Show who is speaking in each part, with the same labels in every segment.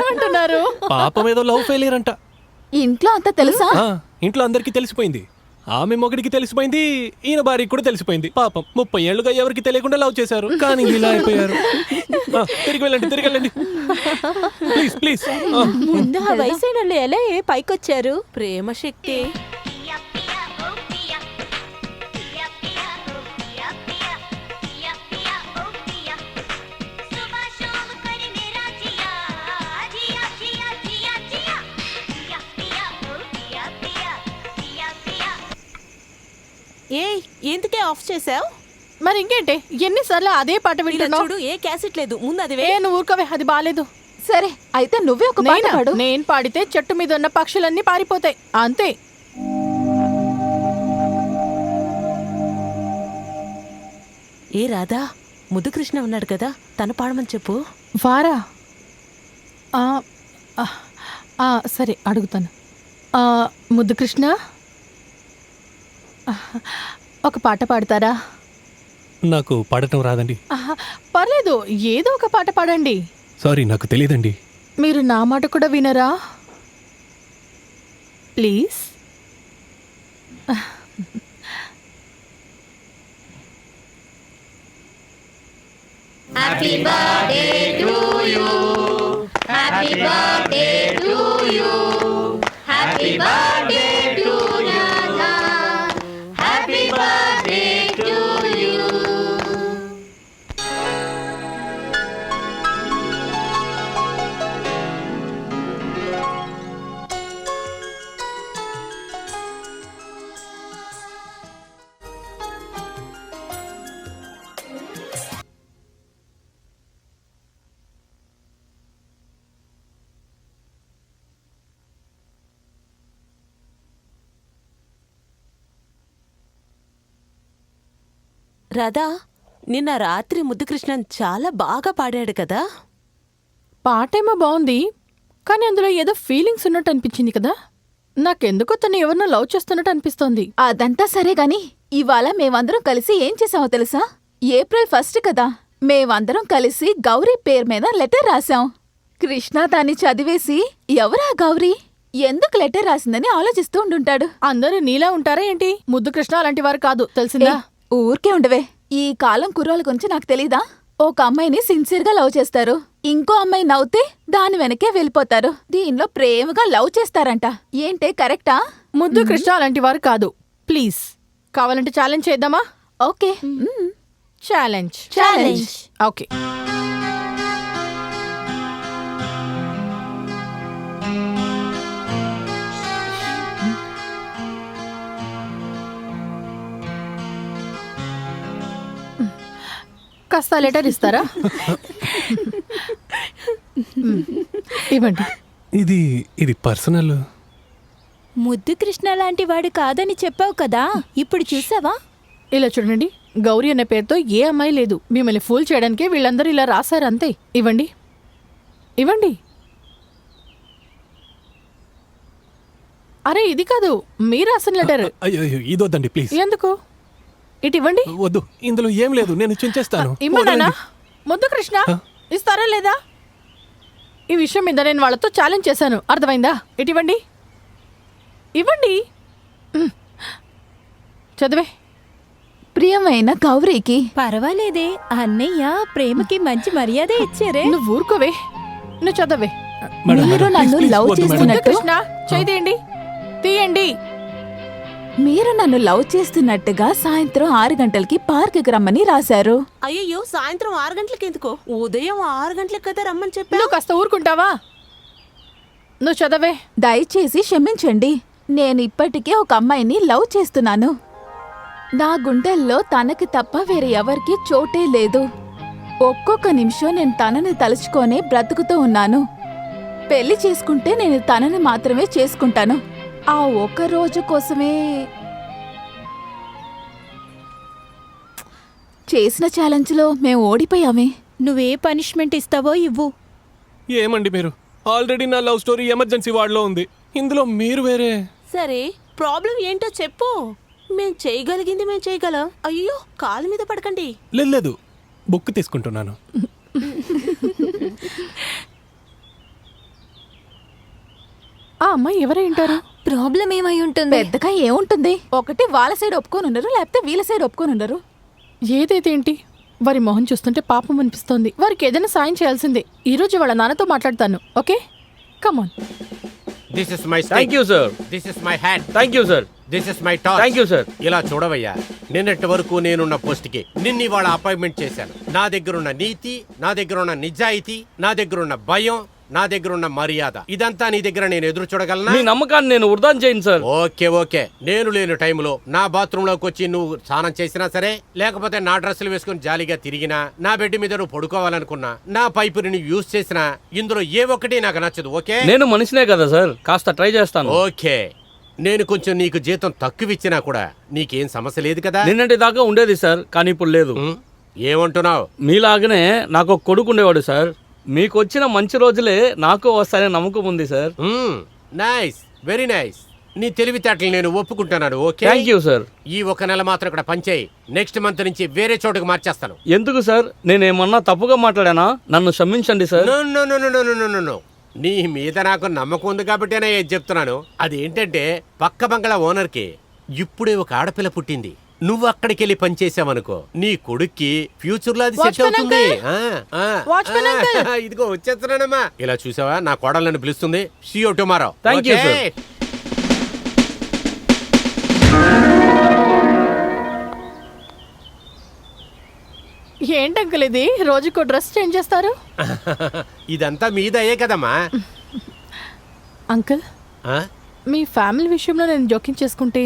Speaker 1: ఏమంటున్నారు?
Speaker 2: పాపం ఏదో లవ్ ఫెయిలియర్ అంట.
Speaker 3: ఇంట్లో అంతా తెలుసా?
Speaker 2: ఇంట్లో అందరికీ తెలిసిపోయింది. ఆమె మొగుడికి తెలిసిపోయింది, ఈయన భార్యకి కూడా తెలిసిపోయింది. పాపం 30 ఏళ్లుగా ఎవరికి తెలియకుండా లవ్ చేశారు, కానీ ఇలా అయిపోయారు. తిరిగి వెళ్ళండి ప్లీజ్ ప్లీజ్.
Speaker 4: ముందు ఆ వయసైన ఎలా పైకొచ్చారు? ప్రేమ శక్తి. ఎందుకే ఆఫ్ చేసావు?
Speaker 1: మరి ఇంకేంటి, ఎన్నిసార్లు అదే పాట వింటున్నావు?
Speaker 4: చూడు, ఏ క్యాసెట్ లేదు. ముందు అది
Speaker 1: నువ్వు ఊరుకోవే, అది బాలేదు.
Speaker 3: సరే అయితే నువ్వే ఒక పాట పాడు.
Speaker 1: నేను పాడితే చెట్టు మీద ఉన్న పక్షులన్నీ పారిపోతాయి, అంతే.
Speaker 4: ఏ రాధా, ముద్దుకృష్ణ ఉన్నాడు కదా, తను పాడమని చెప్పు.
Speaker 1: వారా? సరే అడుగుతాను. ముద్దుకృష్ణ, ఒక పాట పాడతారా?
Speaker 2: నాకు పాడటం రాదండి.
Speaker 1: పర్లేదు, ఏదో ఒక పాట పాడండి.
Speaker 2: సారీ, నాకు తెలియదండి.
Speaker 1: మీరు నా మాట కూడా వినరా? Please.
Speaker 5: Happy birthday to you, happy birthday to you, happy birthday to Radha, happy birthday to you.
Speaker 4: Radha, నిన్న రాత్రి ముద్దుకృష్ణన్ చాలా బాగా పాడాడు కదా?
Speaker 1: పాటేమో బాగుంది, కానీ అందులో ఏదో ఫీలింగ్స్ ఉన్నట్టు అనిపించింది కదా. నాకెందుకో తను ఎవరినో లవ్ చేస్తున్నట్టు అనిపిస్తోంది.
Speaker 3: అదంతా సరే గాని ఇవాళ మేమందరం కలిసి ఏం చేసామో తెలుసా? ఏప్రిల్ 1 కదా, మేమందరం కలిసి గౌరీ పేరు మీద లెటర్ రాసాం. కృష్ణ దాన్ని చదివేసి ఎవరా గౌరీ, ఎందుకు లెటర్ రాసిందని ఆలోచిస్తూ ఉండుంటాడు.
Speaker 1: అందరూ నీలా ఉంటారా ఏంటి? ముద్దు కృష్ణ అలాంటి వారు కాదు, తెలిసిందా?
Speaker 3: ఊరికే ఉండవే, ఈ కాలం కుర్రాల గురించి నాకు తెలీదా? ఒక అమ్మాయిని సిన్సియర్గా లవ్ చేస్తారు, ఇంకో అమ్మాయి నవ్వుతే దాని వెనకే వెళ్ళిపోతారు. దీనిలో ప్రేమగా లవ్ చేస్తారంట. ఏంటే కరెక్టా?
Speaker 1: ముద్దు కృష్ణ అలాంటి వారు కాదు. ప్లీజ్, కావాలంటే ఛాలెంజ్ చేద్దామా?
Speaker 3: Okay,
Speaker 1: challenge. ఓకే, కాస్త లెటర్ ఇస్తారా? ఇవ్వండి.
Speaker 2: ఇది పర్సనల్.
Speaker 4: ముద్దుకృష్ణ లాంటి వాడు కాదని చెప్పావు కదా, ఇప్పుడు చూసావా?
Speaker 1: ఇలా చూడండి, గౌరీ అనే పేరుతో ఏ అమ్మాయి లేదు. మిమ్మల్ని ఫూల్ చేయడానికే వీళ్ళందరూ ఇలా రాశారు, అంతే. ఇవ్వండి. అరే, ఇది కాదు, మీరు రాసిన లెటర్.
Speaker 2: అయ్యో, ఇదొద్దండి ప్లీజ్.
Speaker 1: ఎందుకు? ఇటు ఇవ్వండి.
Speaker 2: వద్దు, ఇందులో ఏం లేదు, నేను చించేస్తాను.
Speaker 1: ఇమ్మన్నా. ముద్దు కృష్ణ, ఇస్తారా లేదా? ఈ విషయం మీద నేను వాళ్ళతో ఛాలెంజ్ చేశాను, అర్థమైందా? ఇటు ఇవ్వండి. చదివే.
Speaker 3: ప్రియమైన గౌరీకి.
Speaker 4: పర్వాలేదే, అన్నయ్య ప్రేమకి మంచి మర్యాద ఇచ్చారే.
Speaker 1: నువ్వు ఊరుకోవే, నువ్వు చదవే.
Speaker 3: మీరు నన్ను లవ్ చేస్తున్నట్టు.
Speaker 1: కృష్ణ, చేయండి, తీయండి.
Speaker 3: మీరు నన్ను లవ్ చేస్తున్నట్టుగా సాయంత్రం 6 గంటలకి పార్క్కి రమ్మని రాశారు.
Speaker 4: అయ్యో, సాయంత్రం 6 గంటలకి ఎందుకు? ఉదయం 6 గంటలకు కదా రమ్మని చెప్పా.
Speaker 1: నువ్వు కాస్త ఊరుకుంటావా? నువ్వు చదవే.
Speaker 3: దయచేసి క్షమించండి, నేను ఇప్పటికే ఒక అమ్మాయిని లవ్ చేస్తున్నాను. నా గుండెల్లో తనకి తప్ప వేరే ఎవరికి చోటే లేదు. ఒక్కొక్క నిమిషం నేను తనని తలుచుకొనే బ్రతుకుతూ ఉన్నాను. పెళ్లి చేసుకుంటే నేను తనని మాత్రమే చేసుకుంటాను. ఆ ఒక్క రోజు కోసమే చేసిన ఛాలెంజ్లో మేము ఓడిపోయామే.
Speaker 4: నువ్వే పనిష్మెంట్ ఇస్తావో ఇవ్వు.
Speaker 2: ఏమండి మీరు? ఆల్రెడీ నా లవ్ స్టోరీ ఎమర్జెన్సీ వార్డులో ఉంది, ఇందులో మీరు వేరే.
Speaker 4: సరే, ప్రాబ్లం ఏంటో చెప్పు. మేం చేయగలిగింది మేం చేయగలం. అయ్యో, కాలు మీద పడకండి.
Speaker 2: లేదు, బుక్ తీసుకుంటున్నాను.
Speaker 1: అమ్మాయి ఎవరై ఉంటారు?
Speaker 5: ప్రాబ్లం ఏమై ఉంటుంది?
Speaker 3: పెద్దగా ఏముంటుంది, ఒకటి వాళ్ళ సైడ్ ఒప్పుకొని ఉండరు, లేకపోతే వీళ్ళ సైడ్ ఒప్పుకొని ఉండరు.
Speaker 1: ఏదైతే ఏంటి, వారి మొహం చూస్తుంటే పాపం అనిపిస్తోంది. వారికి ఏదైనా సాయం చేయాల్సిందే. ఈ రోజు వాళ్ళ నాన్నతో మాట్లాడతాను. Okay, come on.
Speaker 6: This is my
Speaker 7: thank you sir.
Speaker 6: This is my hand.
Speaker 7: Thank you sir.
Speaker 6: This is my torch.
Speaker 7: Thank you sir.
Speaker 6: ఇలా చూడవయ్యా, నిన్నటి వరకు నేనున్న పోస్ట్ కి నిన్ను ఇవాళ అపాయింట్మెంట్ చేశాను. నా దగ్గరున్న నీతి, నా దగ్గరున్న నిజాయితీ, నా దగ్గరున్న భయం, నా దగ్గరున్న మర్యాద, ఇదంతా నీ దగ్గర నేను ఎదురు చూడగలనా?
Speaker 7: మీ నమ్మకాన్ని నేను వృధా చేయను సార్.
Speaker 6: ఓకే ఓకే, నేను లేని టైంలో నా బాత్రూమ్ లోకి వచ్చి నువ్వు స్నానం చేసినా సరే, లేకపోతే నా డ్రెస్సులు వేసుకుని జాలీగా తిరిగినా, నా బెడ్ మీద నువ్వు పడుకోవాలనుకున్నా, నా పైపుని నువ్వు యూజ్ చేసినా, ఇందులో ఏ ఒక్కటి నాకు నచ్చదు. ఓకే,
Speaker 7: నేను మనిషినే కదా సార్, కాస్త ట్రై చేస్తాను.
Speaker 6: ఓకే, నేను కొంచెం నీకు జీతం తక్కువ ఇచ్చినా కూడా నీకేం సమస్య లేదు కదా?
Speaker 7: నిన్నటి దాకా ఉండేది సార్, కానీ ఇప్పుడు లేదు.
Speaker 6: ఏమంటున్నావు?
Speaker 7: మీలాగనే నాకు ఒక కొడుకు ఉండేవాడు సార్. మీకు వచ్చిన మంచి రోజులే నాకు వస్తాయనే నమ్మకం ఉంది సార్.
Speaker 6: Nice, very nice. నీ తెలివితేటలు నేను ఒప్పుకుంటున్నాను. Okay,
Speaker 7: thank you sir.
Speaker 6: ఈ ఒక నెల మాత్రం ఇక్కడ పనిచేయి. నెక్స్ట్ మంత్ నుంచి వేరే చోటుకు మార్చేస్తాను.
Speaker 7: ఎందుకు సార్, నేనేమన్నా తప్పుగా మాట్లాడానా? నన్ను క్షమించండి sir.
Speaker 6: No no no no no no no no. నీ మీద నాకు నమ్మకం ఉంది కాబట్టేనే ఏది చెప్తున్నాను. అదేంటంటే పక్క బంగళా ఓనర్కి ఇప్పుడే ఒక ఆడపిల్ల పుట్టింది. నువ్వు అక్కడికి వెళ్ళి పనిచేసావనుకో, నీ కొడుక్కి ఫ్యూచర్ లో అది సెట్
Speaker 1: వాచ్మెన్
Speaker 6: అవుతుంది.
Speaker 1: Watchman uncle.
Speaker 6: ఇదిగో వచ్చేస్తున్నానమ్మా. ఇలా చూసావా, నా కోడలు నన్ను పిలుస్తుంది. See you tomorrow.
Speaker 7: Thank you, sir.
Speaker 1: ఏంటి అంకుల్ ఇది, రోజుకో డ్రెస్ చేంజ్ చేస్తారు?
Speaker 6: ఇదంతా మీదయ్యే కదమ్మా.
Speaker 1: అంకుల్,
Speaker 6: ఆ?
Speaker 1: మీ ఫ్యామిలీ విషయంలో నేను జోక్యం చేసుకుంటే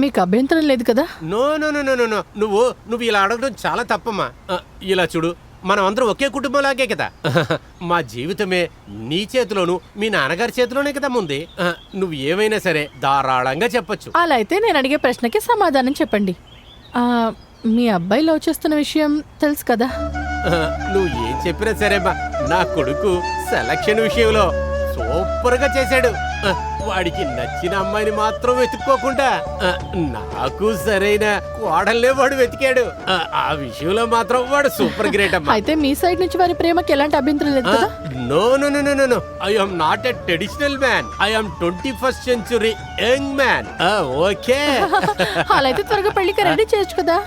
Speaker 1: మీకు అభ్యంతరం లేదు కదా?
Speaker 6: No no no no no no. నువ్వు ఇలా అడగడం చాలా తప్పమ్మా. ఇలా చూడు, మనం అందరం ఒకే కుటుంబంలాగే కదా. మా జీవితమే నీ చేతిలోను మీ నాన్నగారి చేతిలోనే కదా ఉంది. నువ్వు ఏమైనా సరే ధారాళంగా చెప్పొచ్చు.
Speaker 1: అలా అయితే నేను అడిగే ప్రశ్నకి సమాధానం చెప్పండి. మీ అబ్బాయి లవ్ చేస్తున్న విషయం తెలుసు కదా?
Speaker 6: నువ్వు ఏం చెప్పినా సరేమ్మా, నా కొడుకు సెలక్షన్ విషయంలో సూపర్ గా చేశాడు. వాడికి నచ్చిన అమ్మాయిని మాత్రం వెతుక్కోకుండా నాకు సరైన కోడల్నే వాడు వెతికాడు. ఆ విషయంలో మాత్రం వాడు సూపర్ గ్రేట్ అమ్మా.
Speaker 1: అయితే మీ సైడ్ నుంచి వారి ప్రేమకి ఎలాంటి అభ్యంతరం లేదు కదా?
Speaker 6: No no no no no no. I am not a traditional man. I am 21st century young man. Okay.
Speaker 1: అలా అయితే త్వరగా పెళ్లికి రెడీ చేయొచ్చు కదా?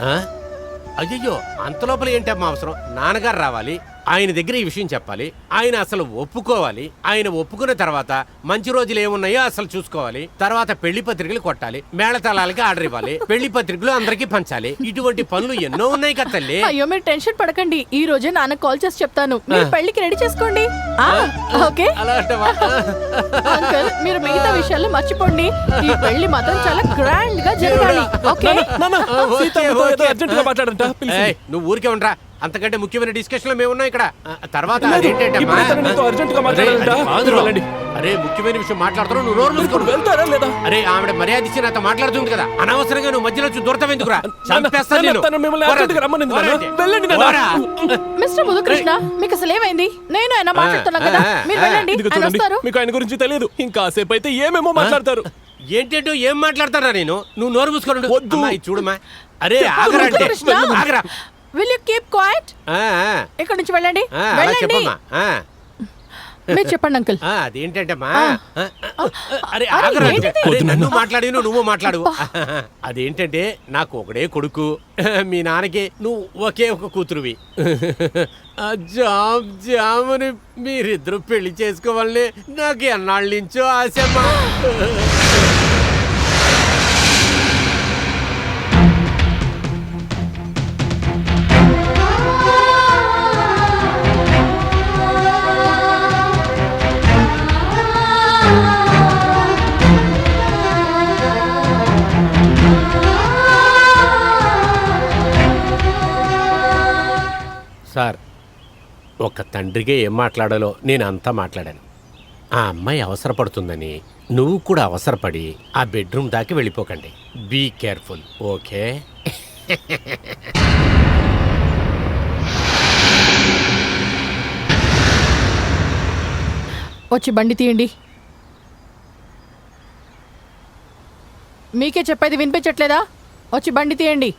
Speaker 6: అయ్యో, అంత లోపల ఏంటమ్మా అవసరం? నాన్నగారు రావాలి, ఆయన దగ్గర ఈ విషయం చెప్పాలి, ఆయన అసలు ఒప్పుకోవాలి. ఆయన ఒప్పుకున్న తర్వాత మంచి రోజులు ఏమున్నాయో అసలు చూసుకోవాలి. తర్వాత పెళ్లి పత్రికలు కొట్టాలి, మేళతాళాలకి ఆర్డర్ ఇవ్వాలి, పెళ్లి పత్రికలు అందరికీ పంచాలి. ఇటువంటి పనులు ఎన్నో ఉన్నాయి కదా తల్లి.
Speaker 1: అయ్యో, మీరు టెన్షన్ పడకండి. ఈ రోజే నాన్న కాల్ చేసి చెప్తాను. మీరు పెళ్లికి రెడీ చేసుకోండి. ఓకే
Speaker 6: అలా అంటావా?
Speaker 1: అంకుల్, మీరు మిగతా విషయాలు మర్చిపోండి. ఈ పెళ్లి మాత్రం చాలా గ్రాండ్ గా జరగాలి. ఓకే?
Speaker 6: ఏయ్, నువ్వు ఊరికే ఉండరా. అంతకంటే ముఖ్యమైన డిస్కషన్ లో మేమున్నాం ఇక్కడ. తర్వాత అదేంటంటే అరే, ముఖ్యమైన విషయం మాట్లాడుతున్నావు, నువ్వు నోరు మూసుకో. అరే, ఆవిడ మర్యాద ఇచ్చి నాతో మాట్లాడుతుంది కదా, అనవసరంగా నువ్వు మధ్యలో వచ్చి దూరతం ఎందుకురా? చంపేస్తాను నేను.
Speaker 1: మిస్టర్ ముదుకృష్ణ, మీకు అసలు ఏమైంది? నేను ఆయన మాట్లాడుతున్నా కదా, మీరు వెళ్ళండి. ఆయన వస్తారు.
Speaker 2: మీకు ఆయన గురించి తెలియదు, ఇంకాసేపు అయితే ఏమేమో మాట్లాడతారు.
Speaker 6: ఏంటంటో ఏం మాట్లాడతారా? నేను నువ్వు నోరు మూసుకోండి.
Speaker 2: వద్దు.
Speaker 6: చూడమా, అరే ఆగరా అంటే ఆగరా.
Speaker 1: Will you keep quiet? ఇక్కడ నుంచి వెళ్ళండి. వెళ్ళండి.
Speaker 6: చెప్పమ్మా.
Speaker 1: మీరు చెప్పండి అంకుల్.
Speaker 6: అదేంటంటమ్మా, అరే ఆగరా అంటే. అరే, నన్ను మాట్లాడి నువ్వు మాట్లాడు. అదేంటంటే నాకు ఒకడే కొడుకు, మీ నాన్నకి నువ్వు ఒకే ఒక కూతురువి. జామ్ జామ్ అని మీరిద్దరు పెళ్లి చేసుకోవాలని నాకు ఎన్నాళ్ళ నుంచో ఆశమ్మా. సార్, ఒక తండ్రిగా ఏం మాట్లాడాలో నేను అంతా మాట్లాడాను. ఆ అమ్మాయి అవసరపడుతుందని నువ్వు కూడా అవసరపడి ఆ బెడ్రూమ్ దాకా వెళ్ళిపోకండి. Be careful. ఓకే?
Speaker 1: వచ్చి బండి తీయండి. మీకే చెప్పేది వినిపించట్లేదా? వచ్చి బండి తీయండి.